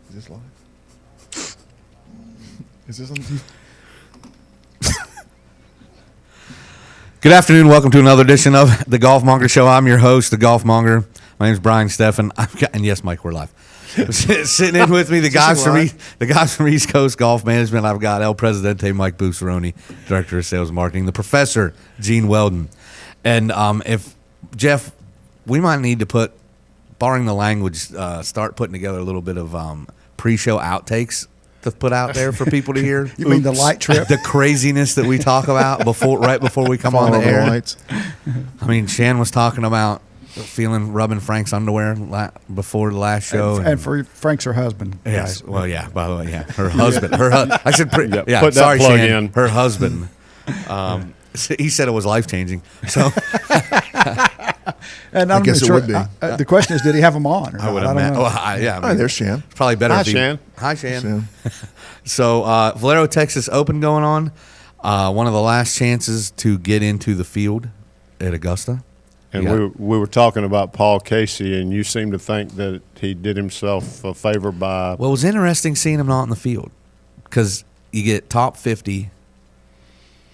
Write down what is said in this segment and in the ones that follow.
Is this live? Is this on? Good afternoon. Welcome to another edition of the Golfmonger Show. I'm your host, the Golfmonger. My name is Brian Steffen. And yes, Mike, we're live. Sitting in with me, the guys from East Coast Golf Management. I've got El Presidente Mike Busaroni, Director of Sales and Marketing, the Professor Gene Weldon, and if Jeff, we might need to put, barring the language, start putting together a little bit of pre-show outtakes to put out there for people to hear. You mean the light trip? The craziness that we talk about right before we come on the air. Lights. I mean, Shan was talking about rubbing Frank's underwear before the last show, and for Frank's her husband. Yes. Guys. Well, yeah. By the way, yeah, her husband. I should. Put that sorry, plug Shan. in. Her husband. He said it was life changing. So. And I guess it would be. The question is, did he have them on? Or I would not? have. Know. Hi, there's Shan. Probably better. Hi, if he, Shan. Hi, Shan. So, Valero, Texas Open going on. One of the last chances to get into the field at Augusta. And we were talking about Paul Casey, and you seem to think that he did himself a favor by. Well, it was interesting seeing him not in the field because you get top 50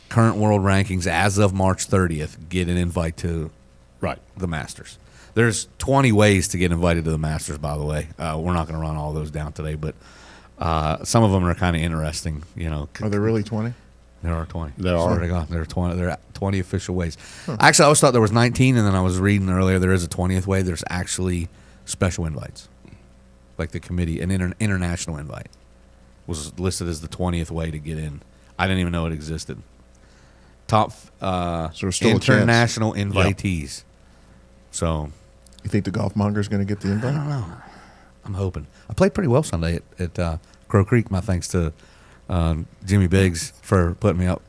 current world rankings as of March 30th, get an invite to the Masters. There's 20 ways to get invited to the Masters, by the way. We're not going to run all those down today, but some of them are kind of interesting. You know, Are there really 20? There are 20. There are. Swear to God, there are 20. There are 20 official ways. Actually, I always thought there was 19, and then I was reading earlier there is a 20th way. There's actually special invites, like the committee, an international invite was listed as the 20th way to get in. I didn't even know it existed. Top So still international invitees. So, You think the Golfmonger is going to get the I invite? don't know. I'm hoping. I played pretty well Sunday at Crow Creek. My thanks to Jimmy Biggs for putting me up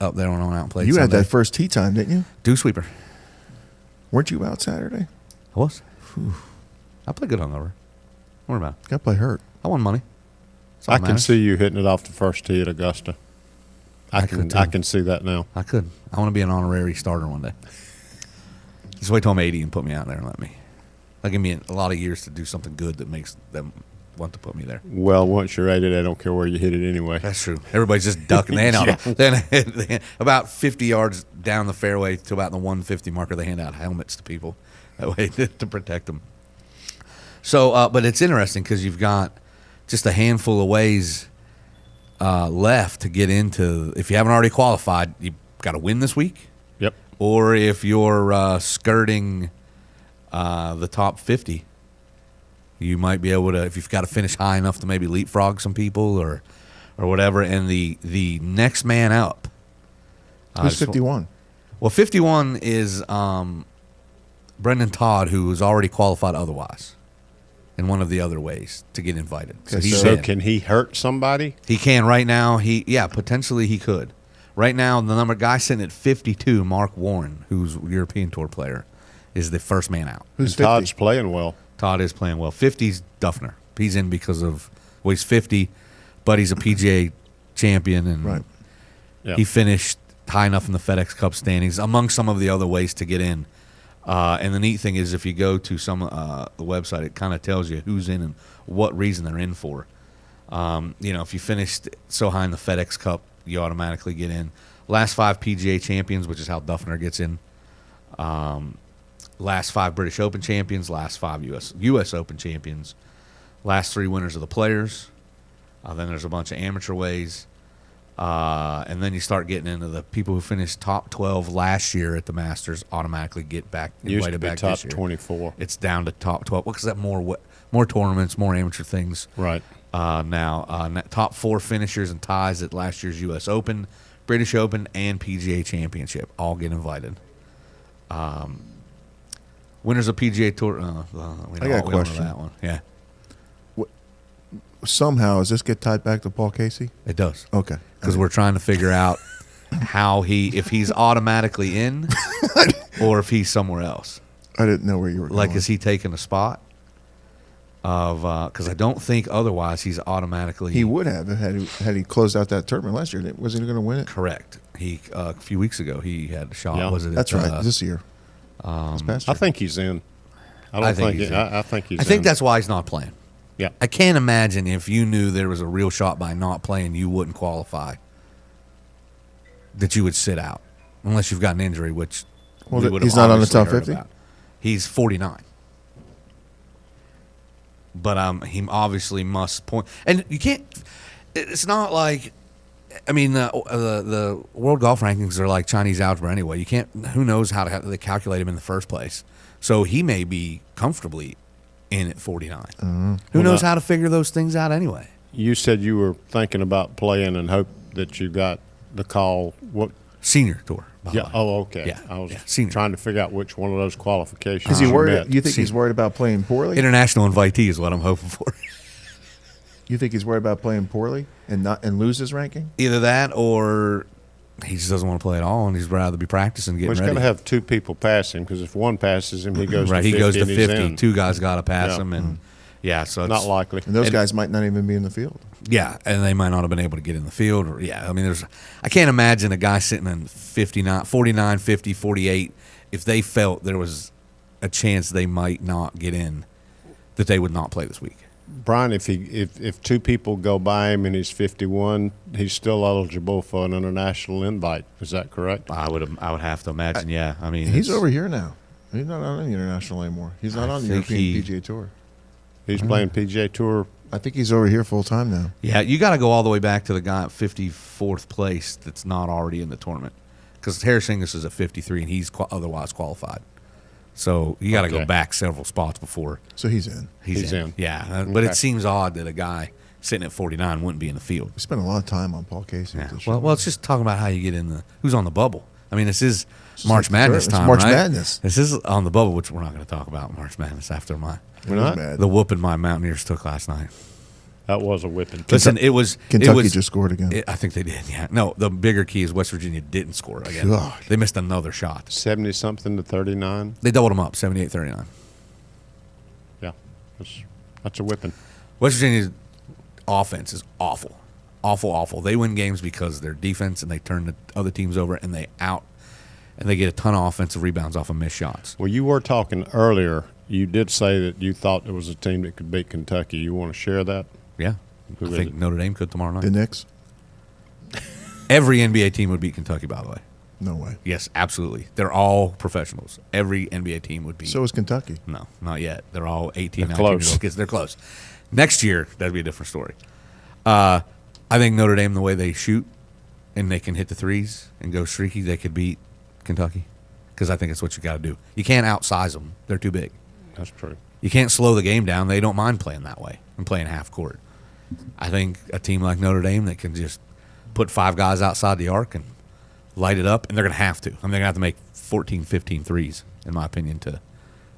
there when I went out and played. You had Sunday. that first tee time, didn't you? Dew sweeper. Weren't you out Saturday? I was. I played good hungover. What about? Got to play hurt. I won money. That's all I that can matters. see you hitting it off the first tee at Augusta. I could too. can see that now. I could. I want to be an honorary starter one day. Just wait till I'm 80 and put me out there and let me. That'll give me a lot of years to do something good that makes them want to put me there. Well, once you're 80, they don't care where you hit it anyway. That's true. Everybody's just ducking. They hand out. Then about 50 yards down the fairway to about the 150 marker, they hand out helmets to people that way to protect them. So, but it's interesting because you've got just a handful of ways left to get into. If you haven't already qualified, you've got to win this week. Yep. Or if you're skirting the top 50, you might be able to, if you've got to finish high enough to maybe leapfrog some people or whatever. And the next man up. Who's 51? Well, 51 is Brendan Todd, who is already qualified otherwise in one of the other ways to get invited. So he's So in. can he hurt somebody? He can right now. Potentially he could. Right now, the guy sitting at 52, Mark Warren, who's a European Tour player, is the first man out. Who's And 50? Todd's playing well. Todd is playing well. 50's Duffner. He's in because of, well, he's 50, but he's a PGA champion, and Right. Yeah. he finished high enough in the FedEx Cup standings, among some of the other ways to get in. And the neat thing is if you go to the website, it kind of tells you who's in and what reason they're in for. If you finished so high in the FedEx Cup, you automatically get in. Last 5 PGA champions, which is how Duffner gets in. Last 5 British Open champions, last 5 U.S. Open champions, last 3 winners of the Players. Then there's a bunch of amateur ways. And then you start getting into the people who finished top 12 last year at the Masters automatically get back Used to invited be back top this year. 24. It's down to top 12 because that more tournaments, more amateur things. Right. Now, top 4 finishers and ties at last year's U.S. Open, British Open, and PGA Championship all get invited. Winners of PGA Tour. I got a question. That one. Yeah, Somehow, does this get tied back to Paul Casey? it does. Okay. Because we're trying to figure out if he's automatically in or if he's somewhere else. I didn't know where you were going. Like, is he taking a spot? Because I don't think otherwise he's automatically. He would have had he closed out that tournament last year. Wasn't he going to win it? Correct. He a few weeks ago he had a shot. Yeah. Was it? That's right. This year. This past I year. think he's in. I think he's in. I think he's in. I think that's why he's not playing. Yeah. I can't imagine if you knew there was a real shot by not playing, you wouldn't qualify, that you would sit out unless you've got an injury, which Well, we would he's have not on the obviously top heard 50? about. He's 49. But he obviously must point. And you can't – it's not like – I mean, the world golf rankings are like Chinese algebra anyway. You can't – who knows how they calculate him in the first place. So he may be comfortably in at 49. Who knows how to figure those things out anyway? You said you were thinking about playing and hope that you got the call. What? Senior tour. by the Yeah. way. Oh, okay. Yeah, I was yeah, senior. trying to figure out which one of those qualifications. Is he you worried? met. You think he's worried about playing poorly? International invitee is what I'm hoping for. You think he's worried about playing poorly and lose his ranking? Either that or he just doesn't want to play at all, and he's rather be practicing, getting Well, he's ready. got to have two people pass him, because if one passes him, he goes right, to he 50. goes to and he's 50. in. Two guys got to pass Yeah. him, and so Not it's likely. And those And- guys might not even be in the field. Yeah, and they might not have been able to get in the field. Or I mean, I can't imagine a guy sitting in 59, 49, 50, 48, if they felt there was a chance they might not get in, that they would not play this week. Brian, if two people go by him and he's 51, he's still eligible for an international invite. Is that correct? I would have to imagine. Yeah, I mean, He's it's- over here now. He's not on the international anymore. He's not I on the think European he- PGA Tour. He's playing PGA Tour. I think he's over here full time now. Yeah, you got to go all the way back to the guy at 54th place that's not already in the tournament, because Harris English is at 53 and he's otherwise qualified. So you got to Okay. go back several spots before So he's in. He's in. Yeah, but Okay. it seems odd that a guy sitting at 49 wouldn't be in the field. We spent a lot of time on Paul Casey. Yeah. This show. Well, it's just talking about how you get in who's on the bubble. I mean, this is It's March like the Madness tour- it's time, March right? Madness. This is on the bubble, which we're not going to talk about March Madness after We're It not? was bad. the whooping my Mountaineers took last night. That was a whipping. Listen, it was Kentucky just scored again. I think they did. Yeah. No, the bigger key is West Virginia didn't score again. God. They missed another shot. 70-something to 39. They doubled them up, 78-39. Yeah, that's a whipping. West Virginia's offense is awful. Awful, awful. They win games because their defense, and they turn the other teams over, and they get a ton of offensive rebounds off of missed shots. Well, you were talking earlier. You did say that you thought there was a team that could beat Kentucky. You want to share that? Yeah. Who I is think it? Notre Dame could tomorrow night. The Knicks? Every NBA team would beat Kentucky, by the way. No way. Yes, absolutely. They're all professionals. Every NBA team would beat. So is Kentucky. No, not yet. They're all 18, They're 19 close. year old kids. They're close. Next year, that'd be a different story. I think Notre Dame, the way they shoot and they can hit the threes and go streaky, they could beat Kentucky, because I think it's what you got to do. You can't outsize them. They're too big. That's true. You can't slow the game down. They don't mind playing that way and playing half court. I think a team like Notre Dame that can just put five guys outside the arc and light it up, and they're going to have to. I mean, they're going to have to make 14, 15 threes, in my opinion, to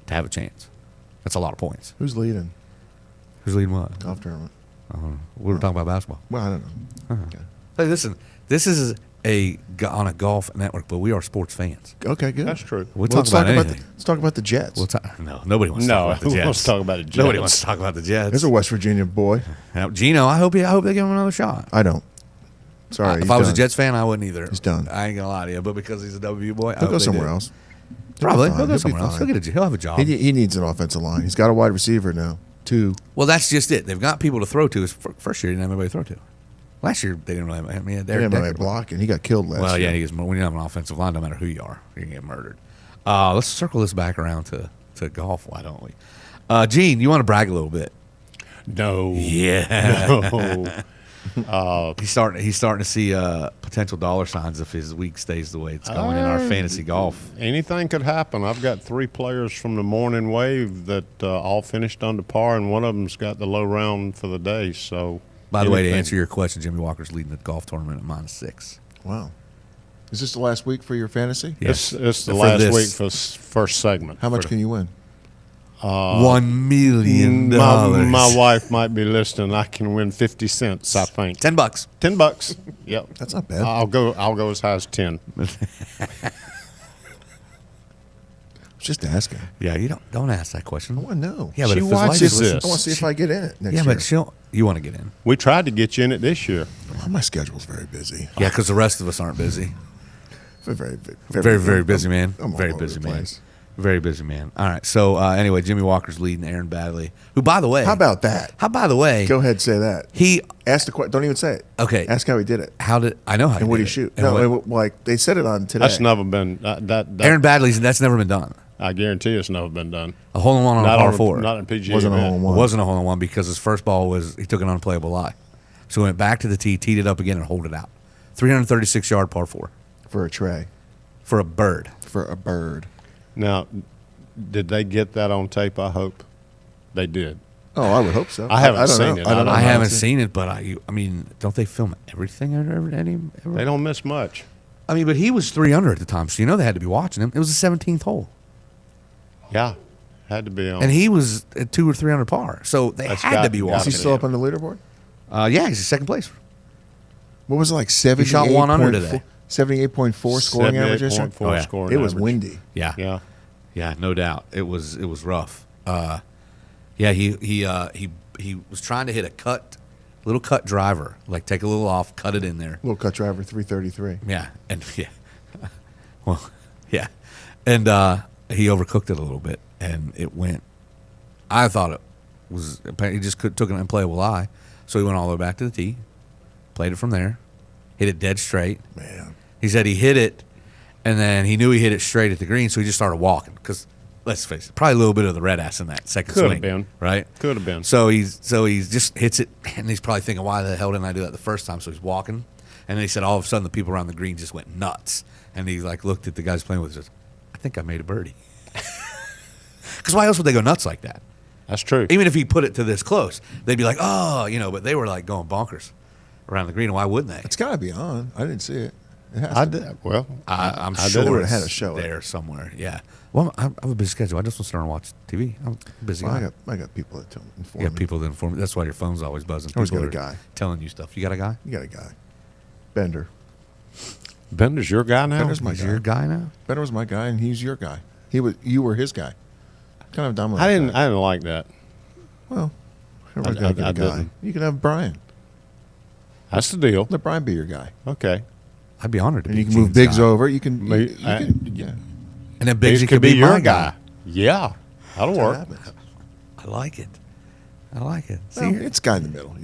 have a chance. That's a lot of points. Who's leading? Who's leading what? Golf tournament. We were talking about basketball. Well, I don't know. Okay. Hey, listen, this is on a golf network, but we are sports fans. Okay, good. That's true. We'll talk about anything. let's talk about the Jets. No, nobody wants to No, talk about the who Jets. wants to talk about the Jets? Nobody wants to talk about the Jets. There's a West Virginia boy. Now, Gino, I hope they give him another shot. I don't. Sorry. If I was a Jets fan, I wouldn't either. He's done. I ain't gonna lie to you, but because he's a W boy, I He'll hope go they somewhere do. else. Probably, fine. he'll go He'll be somewhere else. fine. He'll have a job. He needs an offensive line. He's got a wide receiver now. 2. Well, that's just it. They've got people to throw to. His first year, he didn't have anybody to throw to. Last year, they didn't really have. I mean, They didn't have a block, and he got killed last Well, year. yeah, when you have an offensive line, no matter who you are, you're gonna get murdered. Let's circle this back around to golf. Why don't we? Gene, you want to brag a little bit? No. Yeah. No. He's starting to see potential dollar signs if his week stays the way it's going in our fantasy golf. Anything could happen. I've got 3 players from the morning wave that all finished under par, and one of them's got the low round for the day. So, By the way, to anything. answer your question, Jimmy Walker's leading the golf tournament at -6. Wow. Is this the last week for your fantasy? Yes. It's the For last this. week for first segment. How much can you win? $1 million. My wife might be listening. I can win 50 cents, I think. $10. $10. Yep. That's not bad. I'll go as high as 10. Just asking. Yeah, you don't ask that question. I want to know. Yeah, but She if his wife watches is listening- this. I want to see if I get in it next Yeah, year. but you want to get in. We tried to get you in it this year. Well, my schedule's very busy. Yeah, because the rest of us aren't busy. Very, Very, very busy, man. I'm all Very over busy, the man. place. Very busy man. All right. So anyway, Jimmy Walker's leading Aaron Badley, who, by the way, How about that? by the way, Go ahead, say that. he Ask the question. Don't even say it. Okay. Ask how he did it. how did I know how And what did he shoot. And No, what- like they said it on today. That's never been that. Aaron Badley's that's never been done. I guarantee it's never been done. A hole in one on a Not par on four. Not in PGA. Wasn't a event. hole in It one. wasn't a hole in one because his first ball was he took an unplayable lie, so he went back to the tee, teed it up again, and holed it out. 336-yard par four For a tray. for a bird. For a bird. Now, did they get that on tape? I hope they did. Oh, I would hope so. I haven't don't seen know. it. I don't know. I know. haven't seen it, but I mean, don't they film everything? Ever? They don't miss much. I mean, but he was 3 under at the time, so you know they had to be watching him. It was the 17th hole, Yeah, had to be on. and he was at 2 or 3 under par, so they That's had to got- be got Is watching. he to still be. up on the leaderboard? Yeah, he's in second place. What was it like? 78. shot 1 under today. 78.4 scoring average this year? 78.4 Oh, yeah. scoring It was average. windy. Yeah, Yeah. no doubt. It was rough. Yeah, he was trying to hit a little cut driver, like take a little off, cut it in there. Little cut driver, 333. Yeah, and yeah, well, yeah, and he overcooked it a little bit, and it went. I thought it was. He just took an unplayable lie, so he went all the way back to the tee, played it from there, hit it dead straight. Man. He said he hit it, and then he knew he hit it straight at the green, so he just started walking. Because let's face it, probably a little bit of the red ass in that second Could have swing, been. right? Could have been. So he just hits it, and he's probably thinking, why the hell didn't I do that the first time? So he's walking, and then he said all of a sudden the people around the green just went nuts, and he like looked at the guys playing with and says, I think I made a birdie. Because why else would they go nuts like that? That's true. Even if he put it to this close, they'd be like, oh, but they were like going bonkers around the green. Why wouldn't they? It's got to be on. I didn't see it. It has I to be. did. Well, I'm I sure did. would've it's had to show it. there somewhere. Yeah. Well, I have a busy schedule. I just want to start and watch TV. I'm a busy. Well, guy. I got people that inform You me. got people that inform me. That's why your phone's always buzzing. Always People got a are guy. telling you stuff. You got a guy? You got a guy. Bender. Bender's your guy now. Bender's my He's guy. your guy now? Bender was my guy, and he's your guy. You were his guy. Kind of dominant. I didn't like that. Well, everybody's I- got a I good guy. didn't. You can have Brian. That's the deal. Let Brian be your guy. Okay. I'd be honored to And be you can move Gene's Biggs guy. over. You can. Me- You can yeah. And then Biggs Biggs could be your my guy. Yeah, that'll That work. happens. I like it. I like it. See, Well, it's guy in the middle.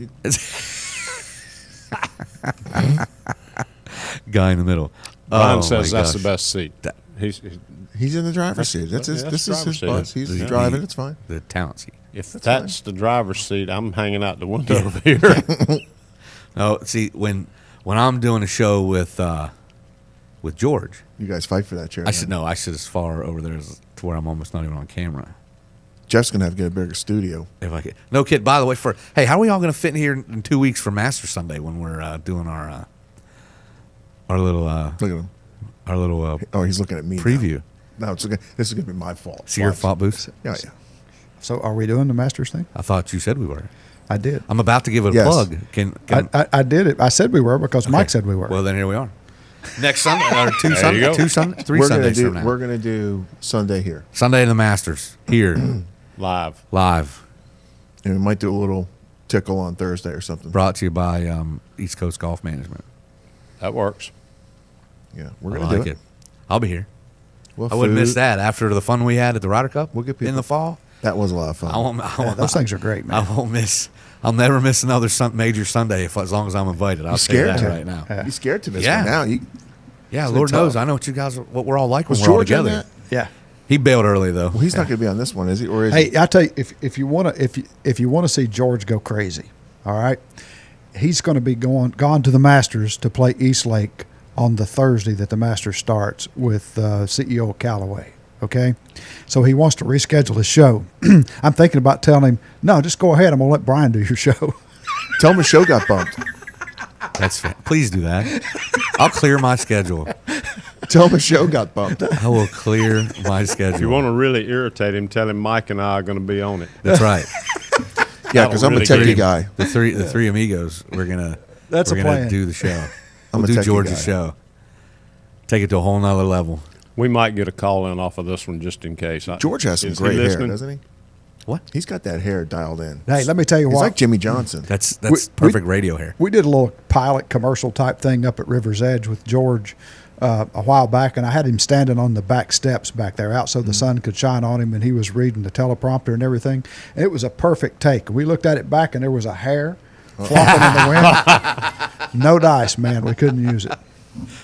guy in the middle. Brian Oh, says my that's the gosh. best seat. That- He's He's in the driver's seat. This is his driver's seat. bus. He's The- driving. the- It's fine. The talent seat. if That's that's the driver's seat, I'm hanging out the window over here. No, see, when I'm doing a show with George, You guys fight for that chair. I should as far over there as to where I'm almost not even on camera. Jeff's gonna have to get a bigger studio. If I could. No kid. By the way, hey, how are we all going to fit in here in 2 weeks for Master Sunday when we're doing our little Look at him. Oh, he's looking at me. now. preview? No, it's okay. This is gonna be my fault. See your Watch. fault, Boost? Yeah, yeah. So are we doing the Masters thing? I thought you said we were. I did. I'm about to give it a Yes. plug. Can I did it. I said we were because Mike okay. said we were. Well, then here we are. Next Sunday or you go. three Sundays from now. We're gonna do Sunday here, Sunday in the Masters here Live. live, and we might do a little tickle on Thursday or something. brought to you by East Coast Golf Management. That works. Yeah, we're I gonna like do it. I'll be here. Well, I wouldn't food. miss that after the fun we had at the Ryder Cup We'll get in people- the fall. That was a lot of fun. I won't. Yeah, those things are great, man. I won't miss. I'll never miss another major Sunday as long as I'm invited. I'll You say that scared to right now. Yeah. You scared to miss Yeah. one now? You, Yeah, It's Lord tough. knows I know what we're all like when was we're all George in together. that? Yeah. He bailed early though. Well, he's not going to be on this one, is he? Or is Hey, he? I tell you, if you want to if you want to see George go crazy, all right, he's going to be gone to the Masters to play East Lake on the Thursday that the Masters starts with CEO of Callaway. Okay, so he wants to reschedule his show. I'm thinking about telling him, no, just go ahead. I'm going to let Brian do your show. Tell him the show got bumped. That's fair. Please do that. I'll clear my schedule. Tell him the show got bumped. I will clear my schedule. If you want to really irritate him, tell him Mike and I are going to be on it. That's right. Yeah, because I'm a really techie get him. guy. The three amigos. We're gonna That's we're a gonna plan. do the show. I'm We'll a do techie George's guy. show. Take it to a whole nother level. We might get a call in off of this one just in case. George has some Is he great hair, listening? doesn't he? What? He's got that hair dialed in. Hey, let me tell you He's what. like Jimmie Johnson. That's We- perfect radio hair. We did a little pilot commercial type thing up at River's Edge with George a while back, and I had him standing on the back steps back there out so the sun could shine on him, and he was reading the teleprompter and everything. And it was a perfect take. We looked at it back, and there was a hair flopping in the wind. No dice, man. We couldn't use it.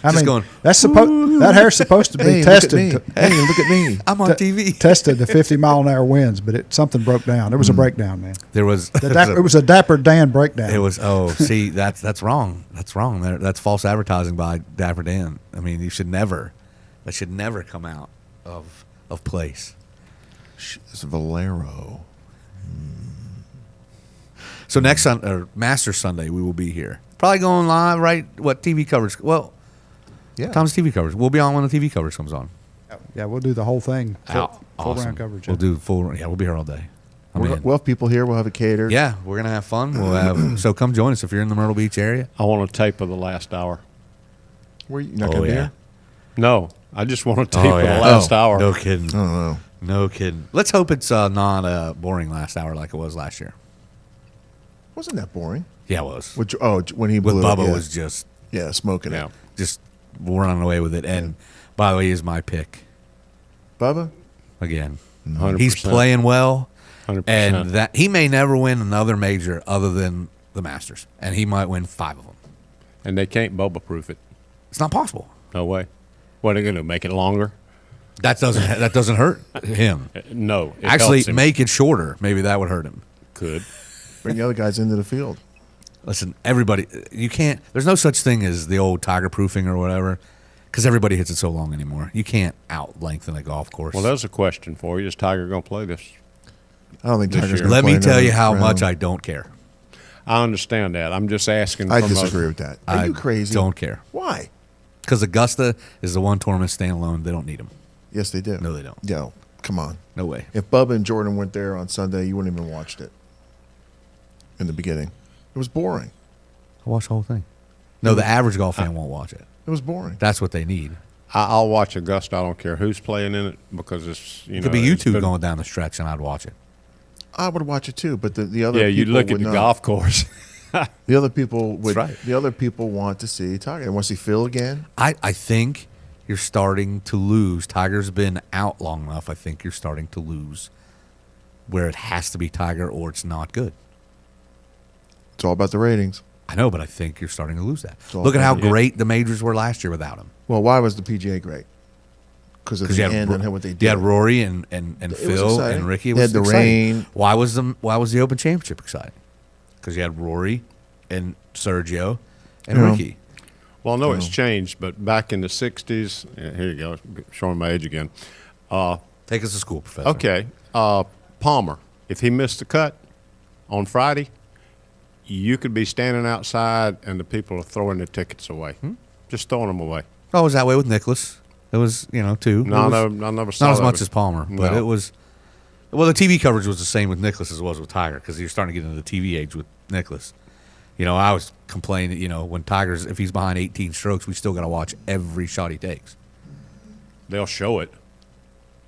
I mean, going, that hair's supposed to be Hey, tested. look at me. Hey, look at me. I'm on TV. Tested to 50-mile-an-hour winds, but something broke down. There was a breakdown, man. There was. It was a Dapper Dan breakdown. It was. Oh, see, that's wrong. That's wrong. That's false advertising by Dapper Dan. I mean, you should never. That should never come out of place. It's Valero. So next Master Sunday, we will be here. Probably going live, right? What TV coverage? Well, Yeah. Tom's TV coverage. We'll be on when the TV coverage comes on. Yeah, we'll do the whole thing. Full Awesome. round coverage. We'll do full. Yeah, we'll be here all day. I mean, We'll have people here. We'll have it catered. yeah, we're gonna have fun. We'll have. So come join us if you're in the Myrtle Beach area. I want a tape of the last hour. You're not going to be here? No, I just want a tape of the yeah. last hour. No kidding. I don't know. No kidding. Let's hope it's not a boring last hour like it was last year. Wasn't that boring? Yeah, it was. When he With blew Bubba it, yeah. was just smoking Yeah. it. just running away with it. And by the way, he's my pick Bubba? again. 100%. He's playing well, 100%. and that he may never win another major other than the Masters, and he might win 5 of them. And they can't Bubba proof it. It's not possible. No way. What are they going to make it longer? That doesn't hurt him. No. It Actually, helps him. make it shorter. Maybe that would hurt him. Could. Bring the other guys into the field. Listen, everybody, you can't. There's no such thing as the old tiger proofing or whatever, because everybody hits it so long anymore. You can't out lengthen a golf course. Well, there's a question for you. Is Tiger going to play this? I don't think This Tiger's year. going to Let play me tell another you how round. much I don't care. I understand that. I'm just asking. I from a- disagree with that. Are you crazy? Don't care. Why? Because Augusta is the one tournament standalone. They don't need him. Yes, they do. No, they don't. Yo, come on. No way. If Bubba and Jordan went there on Sunday, you wouldn't even watched it in the beginning. It was boring. I watch the whole thing. No, the average golf fan won't watch it. It was boring. That's what they need. I'll watch Augusta. I don't care who's playing in it because it's It could be you two going down the stretch, and I'd watch it. I would watch it too, but the other Yeah, people you look at would the not. golf course. The other people would. right. The other people want to see Tiger. They want to see Phil again. I think you're starting to lose. Tiger's been out long enough. I think you're starting to lose where it has to be Tiger or it's not good. It's all about the ratings. I know, but I think you're starting to lose that. all Look at how about it. great the majors were last year without him. Well, why was the PGA great? Because of Because the you end had, and what they did. you had Rory and was Phil exciting. and Ricky. It They was had the exciting. rain. Why was the Open Championship exciting? Because you had Rory and Sergio and Yeah. Ricky. Well, I know it's changed, but back in the 60s, here you go, showing my age again. Take us to school, Professor. Okay, Palmer, if he missed the cut on Friday, you could be standing outside and the people are throwing their tickets away. Just throwing them away. Oh, it was that way with Nicholas. It was, two. No, It was- I never saw Not as that much with- as Palmer, but No. it was. Well, the TV coverage was the same with Nicholas as it was with Tiger because you're starting to get into the TV age with Nicholas. I was complaining, when Tiger's, if he's behind 18 strokes, we still got to watch every shot he takes. They'll show it.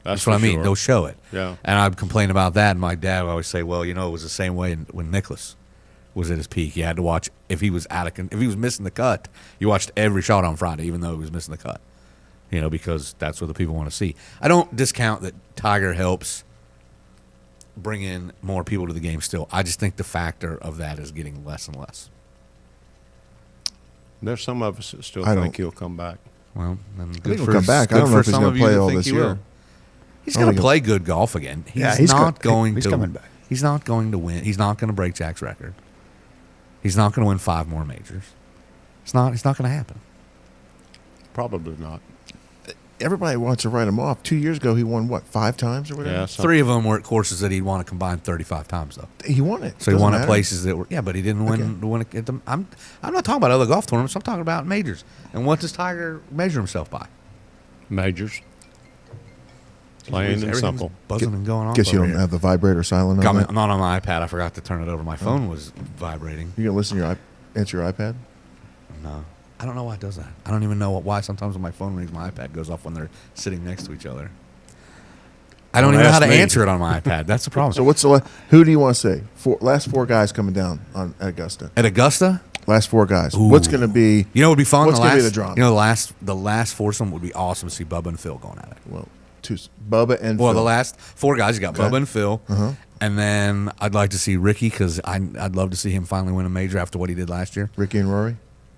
That's what I mean. sure. They'll show it. Yeah. And I'd complain about that, and my dad would always say, well, it was the same way when Nicholas was at his peak. You had to watch, if he was missing the cut, you watched every shot on Friday, even though he was missing the cut. Because that's what the people want to see. I don't discount that Tiger helps bring in more people to the game still. I just think the factor of that is getting less and less. There's some of us that still I think don't- he'll come back. Well, then think good he'll for come back. I good don't know for if he's some gonna of you play that all think this he year. will. He's I going think to he'll- play good golf again. He's Yeah, he's not go- going he's to. coming back. He's not going to win. He's not going to break Jack's record. He's not going to win 5 more majors. It's not going to happen. Probably not. Everybody wants to write him off. 2 years ago, he won 5 times or whatever. Yeah, 3 of them were at courses that he'd want to combine 35 times though. He won it. So he Doesn't won at matter. places that were but he didn't win. Okay. Win at them. I'm not talking about other golf tournaments. I'm talking about majors. And what does Tiger measure himself by? Majors. Plain and Everything's simple. buzzing and going on. Guess you over don't here. have the vibrator silent on Got me- that. I'm not on my iPad. I forgot to turn it over. My phone was vibrating. You gonna listen to answer your iPad? No, I don't know why it does that. I don't even know why. Sometimes when my phone rings, my iPad goes off when they're sitting next to each other. I don't Don't even know how ask to me. answer it on my iPad. That's the problem. So what's the who do you want to say? Last 4 guys coming down at Augusta. At Augusta, Last four guys. What's going to be? You know, it would be fun. What's going to be the drama? You know, the last foursome would be awesome to see Bubba and Phil going at it. Well, Bubba and Well, Phil. the last four guys, you got Okay. Bubba and Phil, and then I'd like to see Ricky because I'd love to see him finally win a major after what he did last year. Ricky and Rory.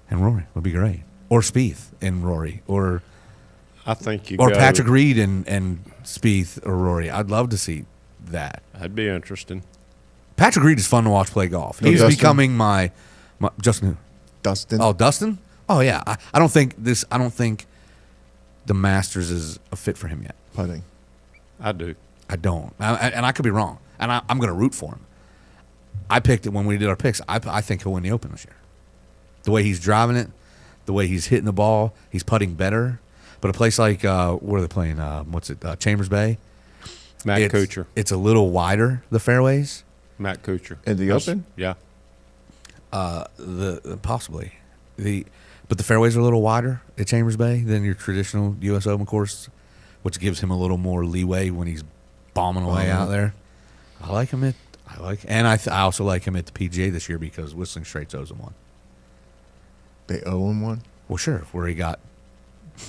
And Rory would be great, or Spieth and Rory, or I think you or go, Patrick Reed and Spieth or Rory. I'd love to see that. That'd be interesting. Patrick Reed is fun to watch play golf. No, He's Dustin? becoming my Justin. Who? Dustin. Oh, Dustin. Oh yeah. I don't think the Masters is a fit for him yet. Putting. I do. I don't, and I could be wrong. And I'm going to root for him. I picked it when we did our picks. I think he'll win the Open this year. The way he's driving it, the way he's hitting the ball, he's putting better. But a place like where are they playing? Chambers Bay. Matt it's, Kuchar. It's a little wider, the fairways. Matt Kuchar. In the Open? Yeah. Possibly but the fairways are a little wider at Chambers Bay than your traditional U.S. Open course, which gives him a little more leeway when he's bombing away out there. And I also like him at the PGA this year because Whistling Straits owes him one. They owe him one. Well, sure, where he got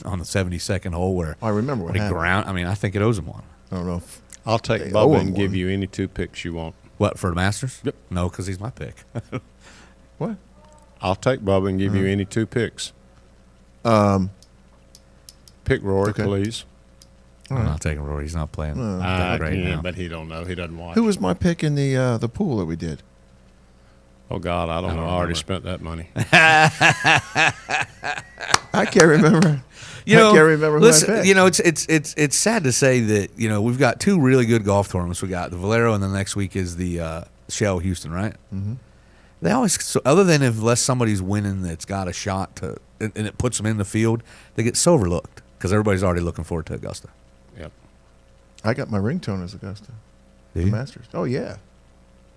on the 72nd hole where I remember what he happened. ground. I mean, I think it owes him one. I don't know. If I'll take They owe Bubba him and give one. you any two picks you want. What, for the Masters? Yep. No, because he's my pick. what? I'll take Bubba and give you any two picks. Pick Rory, Okay. please. I'm not taking Rory. He's not playing that right now. But he don't know. He doesn't watch. Who was my pick in the pool that we did? Oh God, I don't know. I already remember. spent that money. I can't remember. You know, I can't remember who listen, I picked. you know, it's sad to say that, you know, we've got two really good golf tournaments. We got the Valero, and the next week is the Shell Houston, right? Mm-hmm. They always, so other than unless somebody's winning that's got a shot to, and it puts them in the field, they get so overlooked because everybody's already looking forward to Augusta. Yep. I got my ringtone as Augusta. Do The you? Masters. Oh, yeah.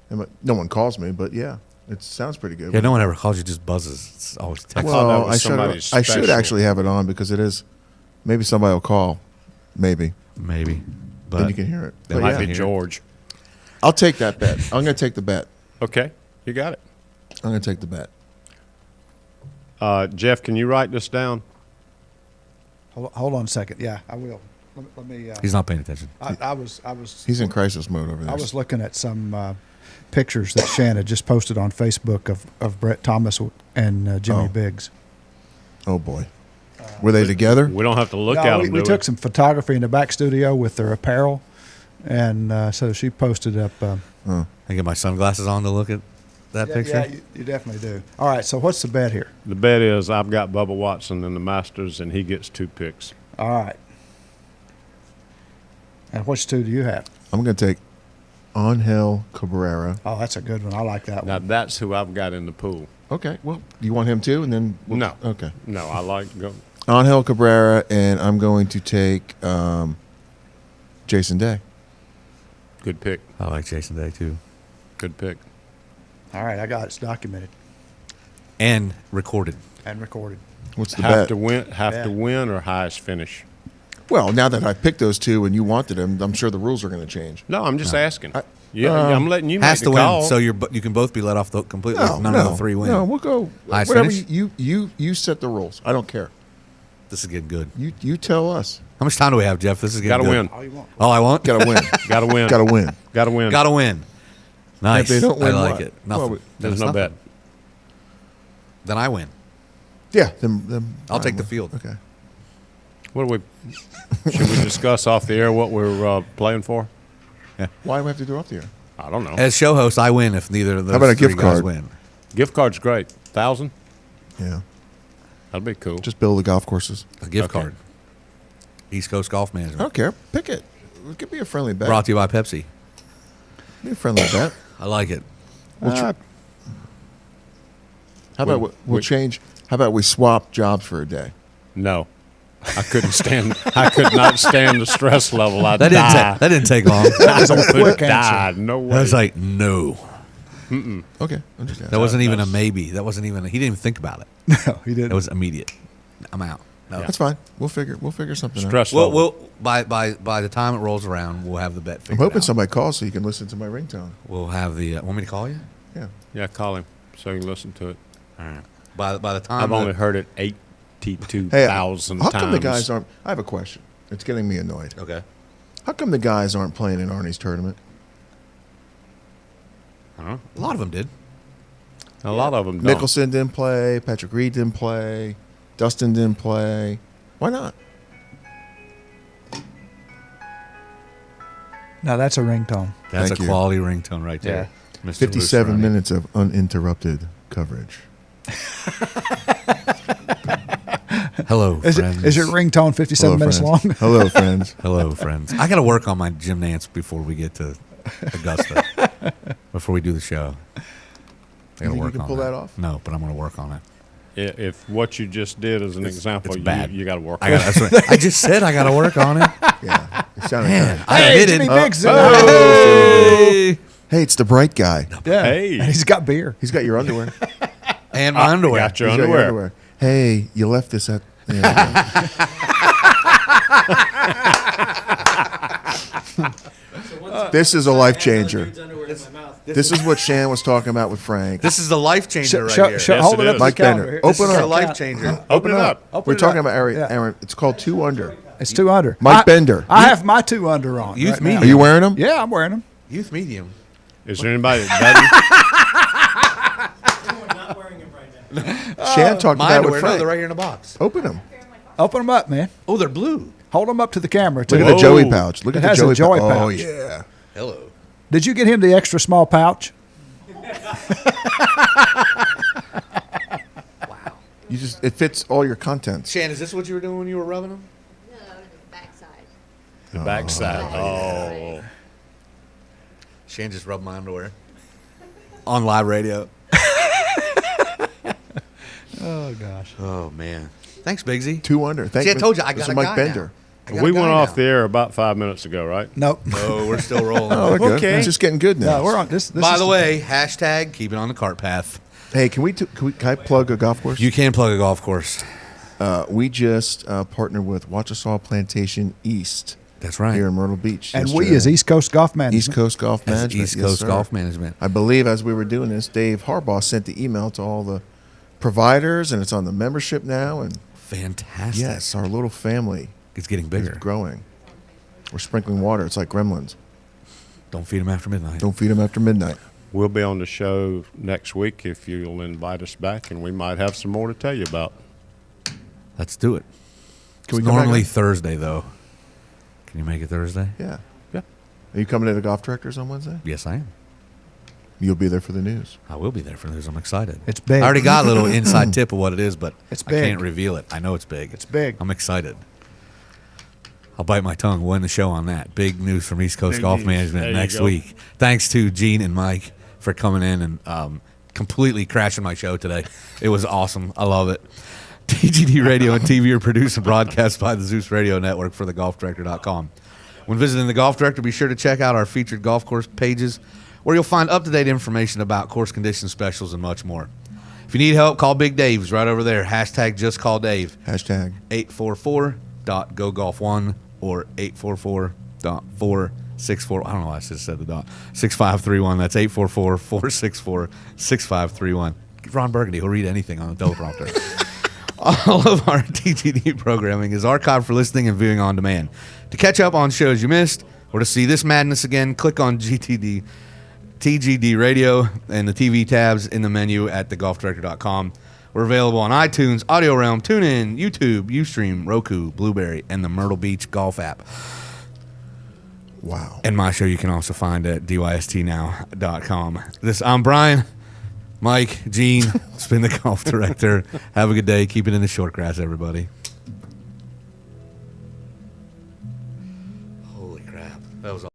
No one calls me, but yeah. It sounds pretty good. Yeah, no one ever calls you, just buzzes. It's always text. thought that Well, was somebody's I should special. actually have it on because it is. Maybe somebody will call. Maybe. Maybe. Then But you can hear it. That But Might yeah, be here. George. I'll take that bet. I'm going to take the bet. Okay, you got it. I'm going to take the bet. Jeff, can you write this down? Hold on a second. Yeah, I will. Let me. he's not paying attention. I was. He's in crisis mode over there. I was looking at some pictures that Shannon just posted on Facebook of Brett Thomas and Jimmy Oh. Biggs. Oh, boy. Were they together? We don't have to look No, at we, them. we do took some photography in the back studio with their apparel, and so she posted up. I get my sunglasses on to look at that picture. Yeah, you definitely do. All right, so what's the bet here? The bet is I've got Bubba Watson in the Masters, and he gets two picks. All right. And which two do you have? I'm going to take Angel Cabrera. Oh, that's a good one. I like that Now one. that's who I've got in the pool. Okay. Well, you want him too? And then No. Okay. No, I like go. Angel Cabrera, and I'm going to take Jason Day. Good pick. I like Jason Day too. Good pick. All right, I got it. It's documented And recorded. and recorded. What's the Have bet? to win. Have Yeah. to win or highest finish. Well, now that I picked those two and you wanted them, I'm sure the rules are going to change. No, I'm just asking. I- I'm letting you Has make to the win, call. so you can both be let off the hook completely. None of the three win. No, we'll go. Highest Whatever finish? you set the rules. I don't care. This is getting good. You tell us. How much time do we have, Jeff? This is getting Gotta good. win. All you want. All I want? Got to win. Got to win. Got to win. Got to win. Gotta win. Nice. If they don't win, I like what? it. Nothing. Well, Then There's it's no nothing. bet. Then I win. Yeah. Then I'll take fine. the field. Okay. What do we? Should we discuss off the air what we're playing for? Why do we have to do off the air? I don't know. As show host, I win if neither of those How about a three gift guys card? win. Gift card's great. 1,000. Yeah. That'd be cool. Just build the golf courses. A gift Okay. card. East Coast Golf I Management. don't care. Pick it. It could be a friendly bet. Brought to you by Pepsi. Be a friendly bet. I like it. How about Wait, we'll wait. change? How about we swap jobs for a day? No, I couldn't stand. I could not stand the stress level. I'd That die. didn't take long. That was a Could quick die. answer. No way. I was like, no. Okay. I'm just asking. That wasn't even a that's- maybe. That wasn't even. He didn't even think about it. No, he didn't. It was immediate. I'm out. No. That's fine. We'll figure something out. stress Well, level. by the time it rolls around, we'll have the bet I'm figured hoping out. somebody calls so you can listen to my ringtone. We'll have the. Want me to call you? Yeah. Yeah, call him so you can listen to it. All right. By the time I've only heard it Hey, 82,000 how times. come the guys aren't? I have a question. It's getting me annoyed. Okay. How come the guys aren't playing in Arnie's tournament? I don't know. A lot of them did. A lot of them don't. Nicholson didn't play. Patrick Reed didn't play. Dustin didn't play. Why not? Now that's a ringtone. That's Thank a you. quality ringtone right there. Mr. 57 Luciani. minutes of uninterrupted coverage. Hello, Is friends. your ringtone 57 Hello, minutes friends. long? Hello, friends. Hello, friends. I got to work on my Jim Nance before we get to Augusta. Before we do the show. I got to think you work can on pull that. that off? No, but I'm going to work on it. If what you just did as an example, it's bad. you got to work I, on got, it. that's what, I just said I got to work on it. Yeah, it sounded Man, good. I Hey, admitted. Jimmy Biggs in Hey. Hey, it's the bright guy. Yeah. Hey. And he's got beer. He's got your underwear. And my underwear. Got your He's got underwear. Hey, you left this at. Yeah, this is a life changer. This is what Shan was talking about with Frank. This is the life changer right Show- here. show- Yes, hold it it up is. to the Mike camera Bender. here. Open This is This is up. a life count. changer. Open it up. Open We're it talking up. about Aaron. Yeah. Aaron. It's called 2 under. It's 2 under. Mike Bender. I have my 2 under on. Youth right now. medium. Are you wearing them? Yeah, I'm wearing them. Youth medium. Is there anybody that Not wearing them right now. Shan talked My about it underwear. with No, Frank. they're right here in a box. Open them. Open them up, man. Oh, they're blue. Hold them up to the camera, too. Look at the Whoa. Joey pouch. Look It at the has a Joey, Joey Oh, pouch. yeah. Hello. Did you get him the extra small pouch? You just it fits all your contents. Shan, is this what you were doing when you were rubbing them? No, the backside. the backside? Oh. Shan just rubbed my underwear. On live radio. Oh, gosh. Oh, man. Thanks, Bigsy. 2 under. Thank See, I told you, I this got is a Mike guy Bender. now. I got We a guy went off now. the air about 5 minutes ago, right? Nope. No, we're still rolling. Oh, we're good. Okay. It's just getting good now. No, we're on this. By is the way, hashtag keep it on the cart path. Hey, can I plug a golf course? You can plug a golf course. We just partnered with Wachasaw Plantation East That's right. here in Myrtle Beach. and yesterday. we as East Coast Golf Management. East Coast Golf As Management. East Yes, Coast sir. Golf Management. I believe as we were doing this, Dave Harbaugh sent the email to all the providers, and it's on the membership now. And Fantastic. yes, our little family It's getting is bigger. growing. We're sprinkling water. It's like gremlins. Don't feed them after midnight. Don't feed them after midnight. We'll be on the show next week if you'll invite us back, and we might have some more to tell you about. Let's do it. Can we It's come back normally on? Thursday, though. Can you make it Thursday? Yeah. Yeah. Are you coming to the golf directors on Wednesday? Yes, I am. You'll be there for the news. I will be there for this. I'm excited. It's big. I already got a little inside tip of what it is, but It's I big. can't reveal it. I know it's big. It's big. I'm excited. I'll bite my tongue. We'll end the show on that. Big news from East Coast Big Golf news. Management There you next go. week. Thanks to Gene and Mike for coming in and completely crashing my show today. It was awesome. I love it. TGD Radio and TV are produced and broadcast by the Zeus Radio Network for thegolfdirector.com. When visiting the Golf Director, be sure to check out our featured golf course pages where you'll find up-to-date information about course condition specials and much more. If you need help, call Big Dave. He's right over there. Hashtag just call Dave. Hashtag. 844.GoGolf1 or 844.464. I don't know why I just said the dot. 6531. That's 844-464-6531. Ron Burgundy, he'll read anything on the teleprompter. All of our TGD programming is archived for listening and viewing on demand. To catch up on shows you missed or to see this madness again, click on TGD Radio and the TV tabs in the menu at thegolfdirector.com. We're available on iTunes, Audio Realm, TuneIn, YouTube, Ustream, Roku, Blueberry, and the Myrtle Beach Golf app. Wow. And my show you can also find at dystnow.com. I'm Brian, Mike, Gene, Spin the Golf Director. Have a good day. Keep it in the short grass, everybody. Holy crap. That was